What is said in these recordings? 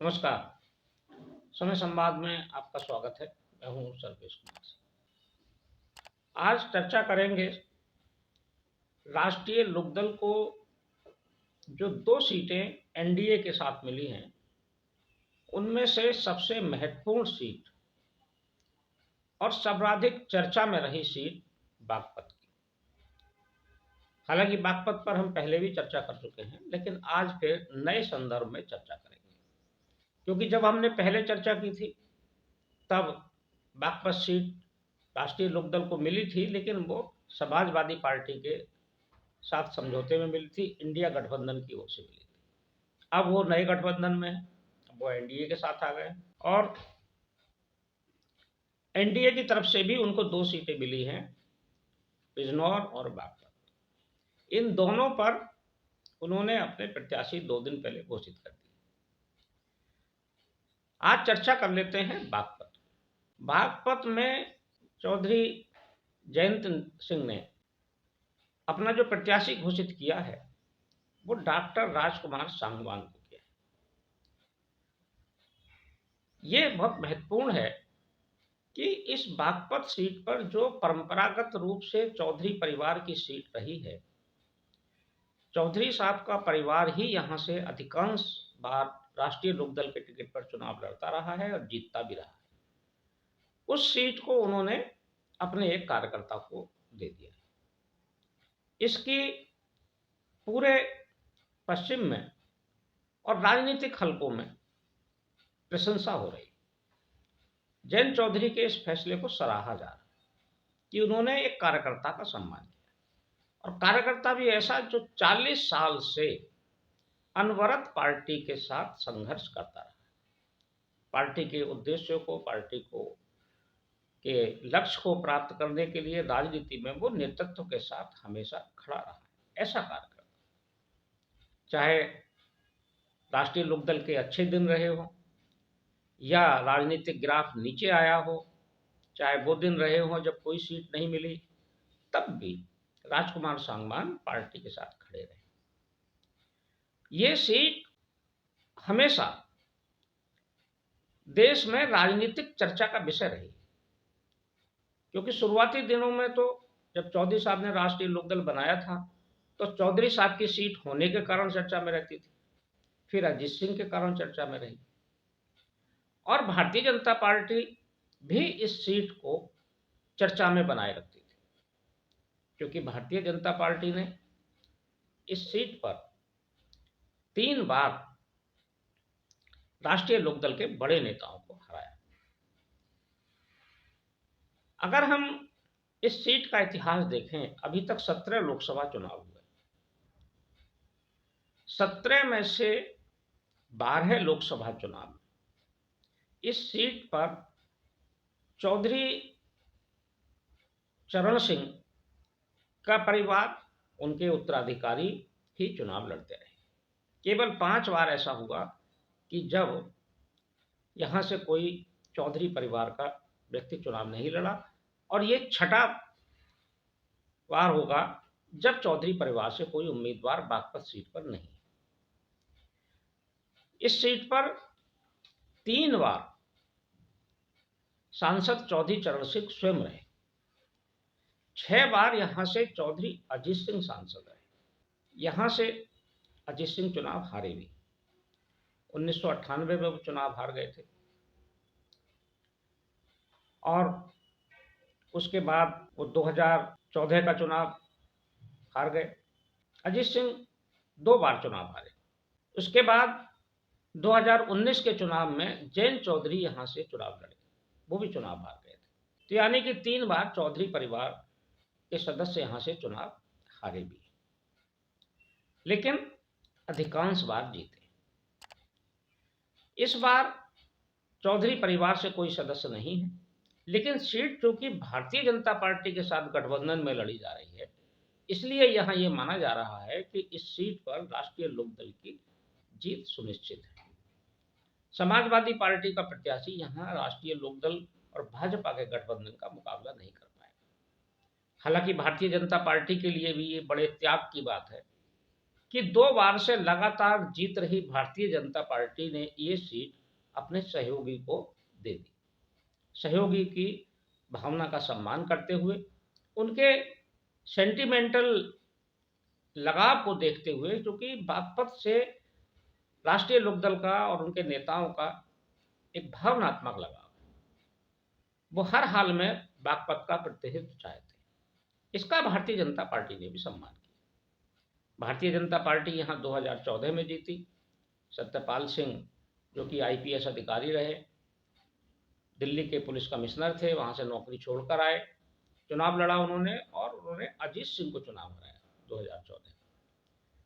नमस्कार। समय संवाद में आपका स्वागत है। मैं हूँ सर्वेश कुमार सिंह। आज चर्चा करेंगे राष्ट्रीय लोकदल को जो 2 सीटें एनडीए के साथ मिली हैं, उनमें से सबसे महत्वपूर्ण सीट और सर्वाधिक चर्चा में रही सीट बागपत की। हालांकि बागपत पर हम पहले भी चर्चा कर चुके हैं, लेकिन आज फिर नए संदर्भ में चर्चा करेंगे, क्योंकि जब हमने पहले चर्चा की थी तब बागपत सीट राष्ट्रीय लोकदल को मिली थी, लेकिन वो समाजवादी पार्टी के साथ समझौते में मिली थी, इंडिया गठबंधन की ओर से मिली थी। अब वो नए गठबंधन में है, वो एनडीए के साथ आ गए और एनडीए की तरफ से भी उनको 2 सीटें मिली हैं, बिजनौर और बागपत। इन दोनों पर उन्होंने अपने प्रत्याशी 2 दिन पहले घोषित कर दिए। आज चर्चा कर लेते हैं बागपत। बागपत में चौधरी जयंत सिंह ने अपना जो प्रत्याशी घोषित किया है वो डॉक्टर राजकुमार सांगवान को किया है। ये बहुत महत्वपूर्ण है कि इस बागपत सीट पर जो परंपरागत रूप से चौधरी परिवार की सीट रही है, चौधरी साहब का परिवार ही यहाँ से अधिकांश बार राष्ट्रीय लोकदल के टिकट पर चुनाव लड़ता रहा है और जीतता भी रहा है। उस सीट को उन्होंने अपने एक कार्यकर्ता को दे दिया। इसकी पूरे पश्चिम में और राजनीतिक हलकों में प्रशंसा हो रही। जयंत चौधरी के इस फैसले को सराहा जा रहा है कि उन्होंने एक कार्यकर्ता का सम्मान किया, और कार्यकर्ता भी ऐसा जो 40 साल से अनवरत पार्टी के साथ संघर्ष करता रहा, पार्टी के उद्देश्यों को, पार्टी को के लक्ष्य को प्राप्त करने के लिए राजनीति में वो नेतृत्व के साथ हमेशा खड़ा रहा है। ऐसा कार्यकर्ता, चाहे राष्ट्रीय लोकदल के अच्छे दिन रहे हो या राजनीतिक ग्राफ नीचे आया हो, चाहे वो दिन रहे हो जब कोई सीट नहीं मिली, तब भी राजकुमार सांगवान पार्टी के साथ खड़े रहे। ये सीट हमेशा देश में राजनीतिक चर्चा का विषय रही, क्योंकि शुरुआती दिनों में तो जब चौधरी साहब ने राष्ट्रीय लोकदल बनाया था तो चौधरी साहब की सीट होने के कारण चर्चा में रहती थी, फिर अजीत सिंह के कारण चर्चा में रही, और भारतीय जनता पार्टी भी इस सीट को चर्चा में बनाए रखती थी, क्योंकि भारतीय जनता पार्टी ने इस सीट पर 3 बार राष्ट्रीय लोकदल के बड़े नेताओं को हराया। अगर हम इस सीट का इतिहास देखें, अभी तक 17 लोकसभा चुनाव हुए, 17 में से 12 लोकसभा चुनाव इस सीट पर चौधरी चरण सिंह का परिवार, उनके उत्तराधिकारी ही चुनाव लड़ते रहे। केवल 5 बार ऐसा हुआ कि जब यहां से कोई चौधरी परिवार का व्यक्ति चुनाव नहीं लड़ा, और ये 6ठा बार होगा जब चौधरी परिवार से कोई उम्मीदवार बागपत सीट पर नहीं। इस सीट पर 3 बार सांसद चौधरी चरण सिंह स्वयं रहे, 6 बार यहां से चौधरी अजीत सिंह सांसद रहे। यहां से अजीत सिंह चुनाव हारे भी, 1998 में वो चुनाव हार गए थे, और उसके बाद वो 2014 का चुनाव हार गए। अजीत सिंह 2 बार चुनाव हारे। उसके बाद 2019 के चुनाव में जयंत चौधरी यहां से चुनाव लड़े, वो भी चुनाव हार गए थे। तो यानी कि 3 बार चौधरी परिवार के सदस्य यहां से चुनाव हारे भी, लेकिन अधिकांश बार जीते। इस बार चौधरी परिवार से कोई सदस्य नहीं है, लेकिन सीट चूंकि भारतीय जनता पार्टी के साथ गठबंधन में लड़ी जा रही है, इसलिए यहां यह माना जा रहा है कि इस सीट पर राष्ट्रीय लोकदल की जीत सुनिश्चित है। समाजवादी पार्टी का प्रत्याशी यहां राष्ट्रीय लोकदल और भाजपा के गठबंधन का मुकाबला नहीं कर पाएगा। हालांकि भारतीय जनता पार्टी के लिए भी ये बड़े त्याग की बात है कि 2 बार से लगातार जीत रही भारतीय जनता पार्टी ने ये सीट अपने सहयोगी को दे दी। सहयोगी की भावना का सम्मान करते हुए, उनके सेंटिमेंटल लगाव को देखते हुए, क्योंकि बागपत से राष्ट्रीय लोकदल का और उनके नेताओं का एक भावनात्मक लगाव है। वो हर हाल में बागपत का प्रतिनिधित्व चाहते हैं। इसका भारतीय जनता पार्टी ने भी सम्मान किया। भारतीय जनता पार्टी यहाँ 2014 में जीती। सत्यपाल सिंह, जो कि आईपीएस अधिकारी रहे, दिल्ली के पुलिस कमिश्नर थे, वहाँ से नौकरी छोड़कर आए, चुनाव लड़ा उन्होंने और उन्होंने अजीत सिंह को चुनाव हराया 2014 में।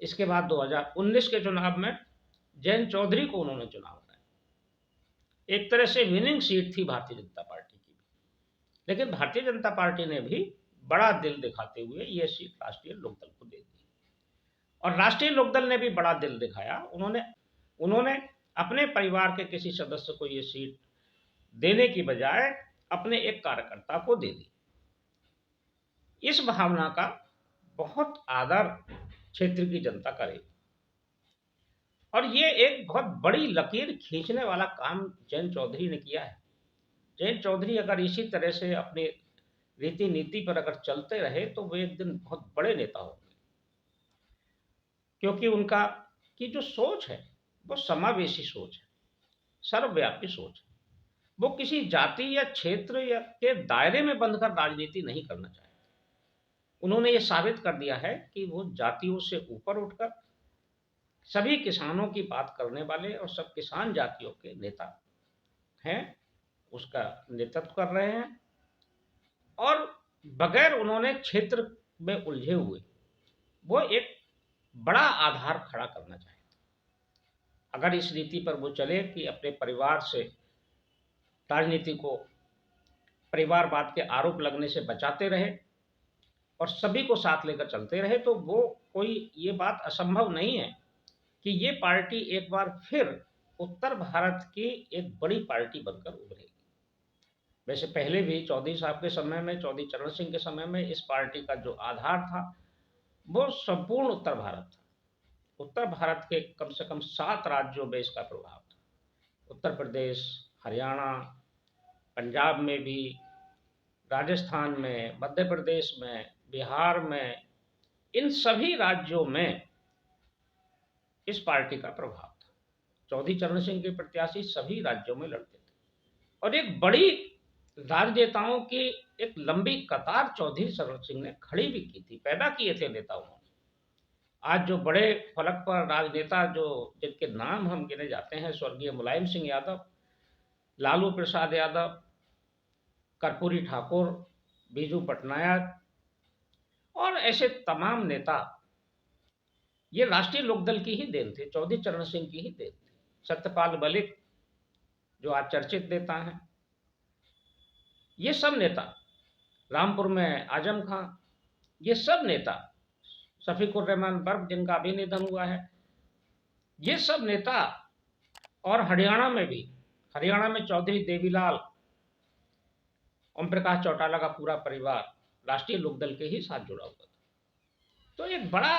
इसके बाद 2019 के चुनाव में जयंत चौधरी को उन्होंने चुनाव हराया। एक तरह से विनिंग सीट थी भारतीय जनता पार्टी की भी, लेकिन भारतीय जनता पार्टी ने भी बड़ा दिल दिखाते हुए ये सीट राष्ट्रीय लोकदल को दे दी। और राष्ट्रीय लोकदल ने भी बड़ा दिल दिखाया। उन्होंने अपने परिवार के किसी सदस्य को ये सीट देने की बजाय अपने एक कार्यकर्ता को दे दी। इस भावना का बहुत आदर क्षेत्र की जनता करेगी, और ये एक बहुत बड़ी लकीर खींचने वाला काम जयंत चौधरी ने किया है। जयंत चौधरी अगर इसी तरह से अपनी रीति नीति पर अगर चलते रहे तो वे एक दिन बहुत बड़े नेता होंगे, क्योंकि उनका की जो सोच है वो समावेशी सोच है, सर्वव्यापी सोच है। वो किसी जाति या क्षेत्र या के दायरे में बंधकर राजनीति नहीं करना चाहते। उन्होंने ये साबित कर दिया है कि वो जातियों से ऊपर उठकर सभी किसानों की बात करने वाले और सब किसान जातियों के नेता हैं, उसका नेतृत्व कर रहे हैं। और बगैर उन्होंने क्षेत्र में उलझे हुए वो एक बड़ा आधार खड़ा करना चाहते। अगर इस नीति पर वो चले कि अपने परिवार से राजनीति को परिवारवाद के आरोप लगने से बचाते रहे और सभी को साथ लेकर चलते रहे, तो वो कोई ये बात असंभव नहीं है कि ये पार्टी एक बार फिर उत्तर भारत की एक बड़ी पार्टी बनकर उभरेगी। वैसे पहले भी चौधरी साहब के समय में, चौधरी चरण सिंह के समय में इस पार्टी का जो आधार था वो संपूर्ण उत्तर भारत था। उत्तर भारत के कम से कम 7 राज्यों में इसका प्रभाव था। उत्तर प्रदेश, हरियाणा, पंजाब में भी, राजस्थान में, मध्य प्रदेश में, बिहार में, इन सभी राज्यों में इस पार्टी का प्रभाव था। चौधरी चरण सिंह के प्रत्याशी सभी राज्यों में लड़ते थे और एक बड़ी राजनेताओं की एक लंबी कतार चौधरी चरण सिंह ने खड़ी भी की थी, पैदा किए थे नेता उन्होंने। आज जो बड़े फलक पर राजनेता जो जिनके नाम हम गिने जाते हैं, स्वर्गीय मुलायम सिंह यादव, लालू प्रसाद यादव, कर्पूरी ठाकुर, बीजू पटनायक और ऐसे तमाम नेता, ये राष्ट्रीय लोकदल की ही देन थे, चौधरी चरण सिंह की ही देन थी। सत्यपाल मलिक जो आज चर्चित नेता हैं, ये सब नेता, रामपुर में आजम खां, ये सब नेता, शफीकुर रहमान बर्क जिनका अभी निधन हुआ है, ये सब नेता, और हरियाणा में भी, हरियाणा में चौधरी देवीलाल, ओम प्रकाश चौटाला का पूरा परिवार राष्ट्रीय लोकदल के ही साथ जुड़ा हुआ था। तो एक बड़ा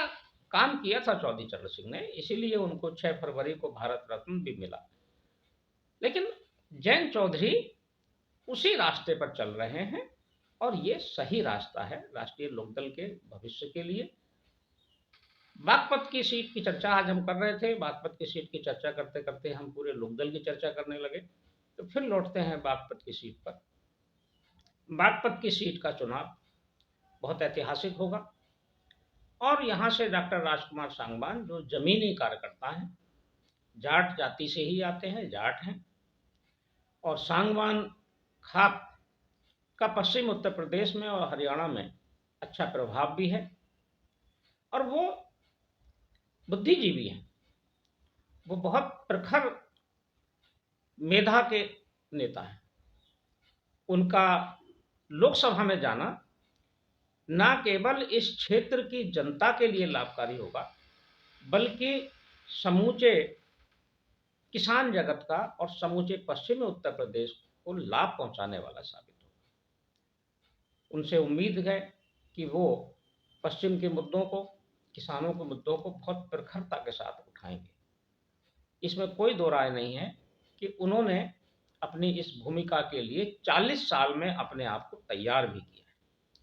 काम किया था चौधरी चरण सिंह ने, इसीलिए उनको 6 फरवरी को भारत रत्न भी मिला। लेकिन जयंत चौधरी उसी रास्ते पर चल रहे हैं और ये सही रास्ता है राष्ट्रीय लोकदल के भविष्य के लिए। बागपत की सीट की चर्चा आज हम कर रहे थे। बागपत की सीट की चर्चा करते करते हम पूरे लोकदल की चर्चा करने लगे, तो फिर लौटते हैं बागपत की सीट पर। बागपत की सीट का चुनाव बहुत ऐतिहासिक होगा और यहाँ से डॉक्टर राजकुमार सांगवान, जो जमीनी कार्यकर्ता हैं, जाट जाति से ही आते हैं, जाट हैं, और सांगवान खाप का पश्चिम उत्तर प्रदेश में और हरियाणा में अच्छा प्रभाव भी है, और वो बुद्धिजीवी हैं, वो बहुत प्रखर मेधा के नेता हैं। उनका लोकसभा में जाना ना केवल इस क्षेत्र की जनता के लिए लाभकारी होगा, बल्कि समूचे किसान जगत का और समूचे पश्चिमी उत्तर प्रदेश को लाभ पहुंचाने वाला साबित होगा। उनसे उम्मीद है कि वो पश्चिम के मुद्दों को, किसानों के मुद्दों को बहुत प्रखरता के साथ उठाएंगे। इसमें कोई दो राय नहीं है कि उन्होंने अपनी इस भूमिका के लिए 40 साल में अपने आप को तैयार भी किया है,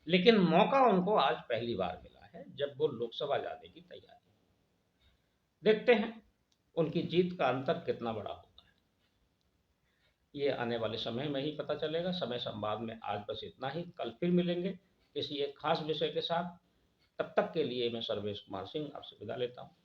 लेकिन मौका उनको आज पहली बार मिला है जब वो लोकसभा जाने की तैयारी। देखते हैं उनकी जीत का अंतर कितना बड़ा होता है, ये आने वाले समय में ही पता चलेगा। समय संवाद में आज बस इतना ही, कल फिर मिलेंगे किसी एक खास विषय के साथ। तब तक के लिए मैं सर्वेश कुमार सिंह आपसे विदा लेता हूँ।